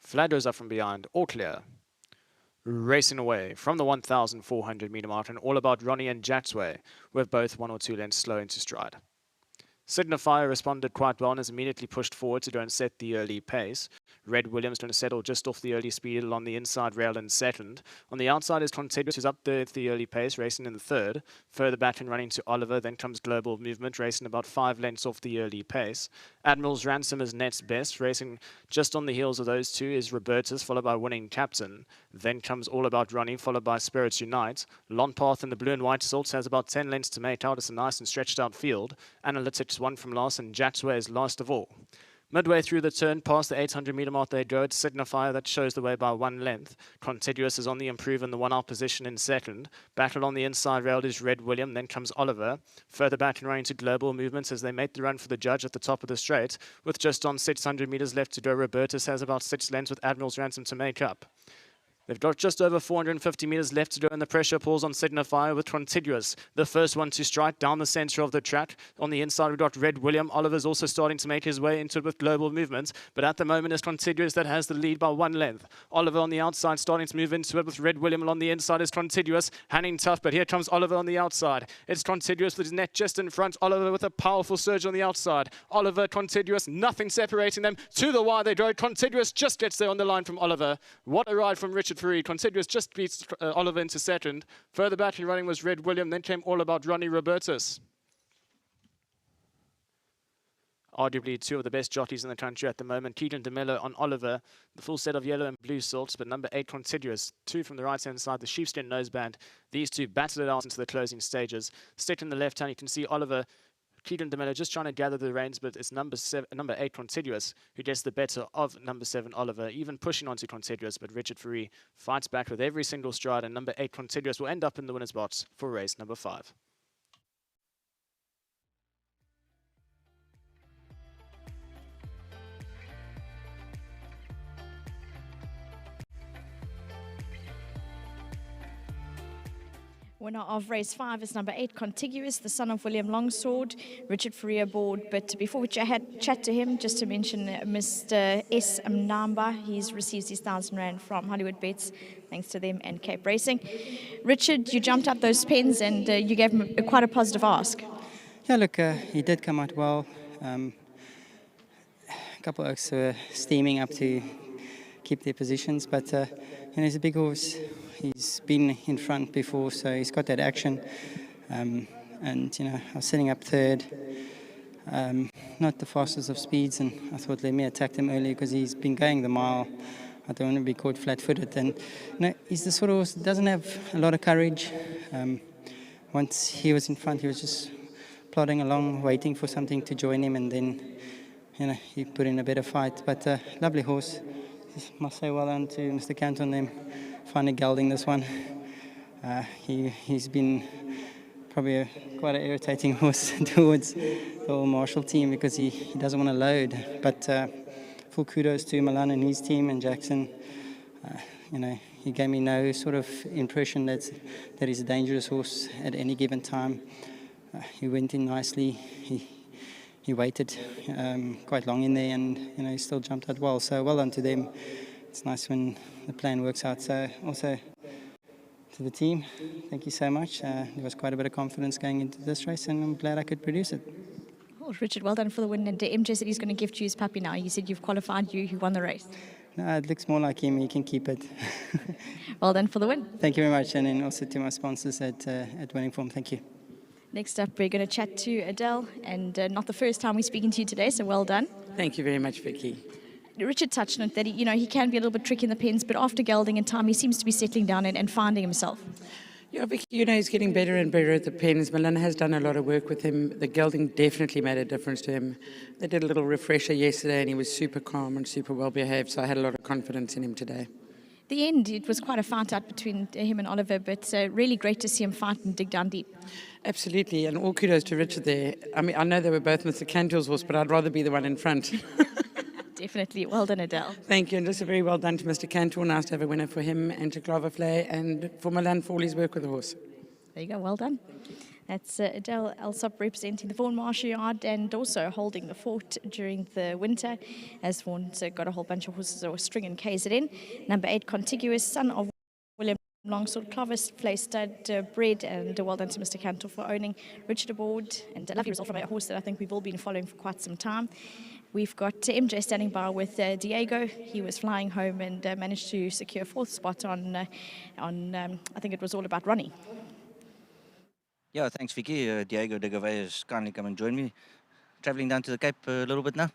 Flag goes up from behind, all clear. Racing away from the 1,400 meter mark and all about Ronnie and Jacksway, with both 1 or 2 lengths slow into stride. Signifier responded quite well and has immediately pushed forward to go and set the early pace. Red Williams going to settle just off the early speed along the inside rail and second. On the outside is Contiguous, who's up there at the early pace, racing in the third. Further back and running to Oliver, then comes Global Movement, racing about 5 lengths off the early pace. Admiral's Ransom is next best, racing just on the heels of those two is Robertus, followed by Winning Captain. Then comes All About Ronnie, followed by Spirits Unite. Long Path in the blue and white salts has about 10 lengths to make out. It's a nice and stretched out field. Analytics one from last, and Jacksway is last of all. Midway through the turn, past the 800 meter mark, they go. It's Signifier that shows the way by 1 length. Contiguous is on the improve in the 1-out position in second. Battle on the inside rail is Red William, then comes Oliver. Further back and running to Global Movements as they make the run for the judge at the top of the straight. With just on 600 meters left to go, Robertus has about 6 lengths with Admiral's Ransom to make up. They've got just over 450 meters left to go, and the pressure pulls on Signifier with Contiguous, the first one to strike down the center of the track. On the inside, we've got Red William. Oliver's also starting to make his way into it with Global Movements, but at the moment, it's Contiguous that has the lead by 1 length. Oliver on the outside starting to move into it with Red William. On the inside is Contiguous, handing tough, but here comes Oliver on the outside. It's Contiguous with his net just in front. Oliver with a powerful surge on the outside. Oliver, Contiguous, nothing separating them. To the wire they go. Contiguous just gets there on the line from Oliver. What a ride from Richard Fourie. Contiguous just beats Oliver into second. Further back in running was Red William. Then came All About Ronnie Robertus. Arguably 2 of the best jockeys in the country at the moment. Keegan DeMello on Oliver. The full set of yellow and blue salts, but number 8 Contiguous. 2 from the right-hand side, the sheepskin noseband. These two battled it out into the closing stages. Stick in the left hand, you can see Oliver Keegan DeMello just trying to gather the reins, but it's number 8 Contiguous who gets the better of number 7 Oliver, even pushing onto Contiguous, but Richard Fourie fights back with every single stride, and number 8 Contiguous will end up in the winner's box for race number 5. Winner of race 5 is number 8, Contiguous, the son of William Longsword, Richard Fourie aboard. But before we chat to him, just to mention Mr. S. Mnamba, he's received his R1,000 from Hollywoodbets, thanks to them and Cape Racing. Richard, you jumped up those pens and you gave him quite a positive ask. Yeah, look, he did come out well. A couple of oaks were steaming up to keep their positions, but he's a big horse. He's been in front before, so he's got that action. And I was sitting up third, not the fastest of speeds, and I thought let me attack him early because he's been going the mile. I don't want to be caught flat-footed. And he's the sort of horse that doesn't have a lot of courage. Once he was in front, he was just plodding along, waiting for something to join him, and then he put in a better fight. But lovely horse. Must say well done to Mr. Canton them. Finally gelding this one. He's been probably quite an irritating horse towards the whole Marshall team because he doesn't want to load. But full kudos to Milan and his team and Jackson. He gave me no sort of impression that he's a dangerous horse at any given time. He went in nicely. He waited quite long in there, and he still jumped out well. So well done to them. It's nice when the plan works out. So also to the team, thank you so much. There was quite a bit of confidence going into this race, and I'm glad I could produce it. Oh, Richard, well done for the win. And MJ said he's going to give you his puppy now. You said you've qualified you who won the race. No, it looks more like him. He can keep it. Well done for the win. Thank you very much, and then also to my sponsors at Winning Form. Thank you. Next up, we're going to chat to Adele, and not the first time we're speaking to you today, so well done. Thank you very much, Vicky. Richard touched on it, that he can be a little bit tricky in the pens, but after gelding and time, he seems to be settling down and finding himself. Yeah, Vicky, he's getting better and better at the pens. Milan has done a lot of work with him. The gelding definitely made a difference to him. They did a little refresher yesterday, and he was super calm and super well behaved, so I had a lot of confidence in him today. The end, it was quite a fight out between him and Oliver, but really great to see him fight and dig down deep. Absolutely, and all kudos to Richard there. I mean, I know they were both Mr. Cantor's horse, but I'd rather be the one in front. Definitely. Well done, Adele. Thank you, and just a very well done to Mr. Cantor. Nice to have a winner for him, and to Clava Flay, and for Milan for all his work with the horse. There you go. Well done. That's Adele Elsop representing the Vaughan Marshall Yard and also holding the fort during the winter, as Vaughan's got a whole bunch of horses that were string in KZN. Number 8, Contiguous, son of William Longsword, Clovis, Play Stud, bred, and well done to Mr. Cantor for owning Richard Aboard, and a lovely result from a horse that I think we've all been following for quite some time. We've got MJ standing by with Diego. He was flying home and managed to secure 4th spot on I think it was All About Ronnie. Yeah, thanks, Vicky. Diego de Gavay has kindly come and join me. Traveling down to the Cape a little bit now.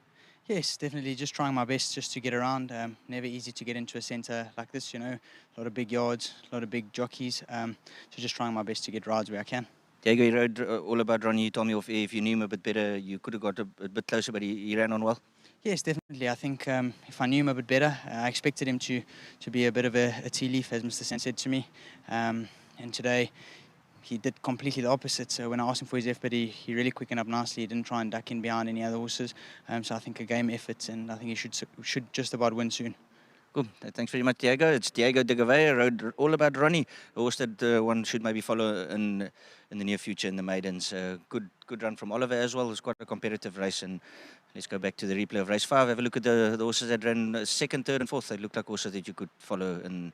Yes, definitely. Just trying my best just to get around. Never easy to get into a centre like this, you know. A lot of big yards, a lot of big jockeys. So just trying my best to get rides where I can. Diego, you rode All About Ronnie. You told me if you knew him a bit better, you could have got a bit closer, but he ran on well. Yes, definitely. I think if I knew him a bit better, I expected him to be a bit of a tea leaf, as Mr. Sen said to me. And today, he did completely the opposite. So when I asked him for his effort, he really quickened up nicely. He didn't try and duck in behind any other horses. So I think a game effort, and I think he should just about win soon. Cool. Thanks very much, Diego. It's Diego de Gavay, rode All About Ronnie. A horse that one should maybe follow in the near future in the maidens. Good run from Oliver as well. It was quite a competitive race. And let's go back to the replay of race 5. Have a look at the horses that ran 2nd, 3rd, and 4th. They looked like horses that you could follow in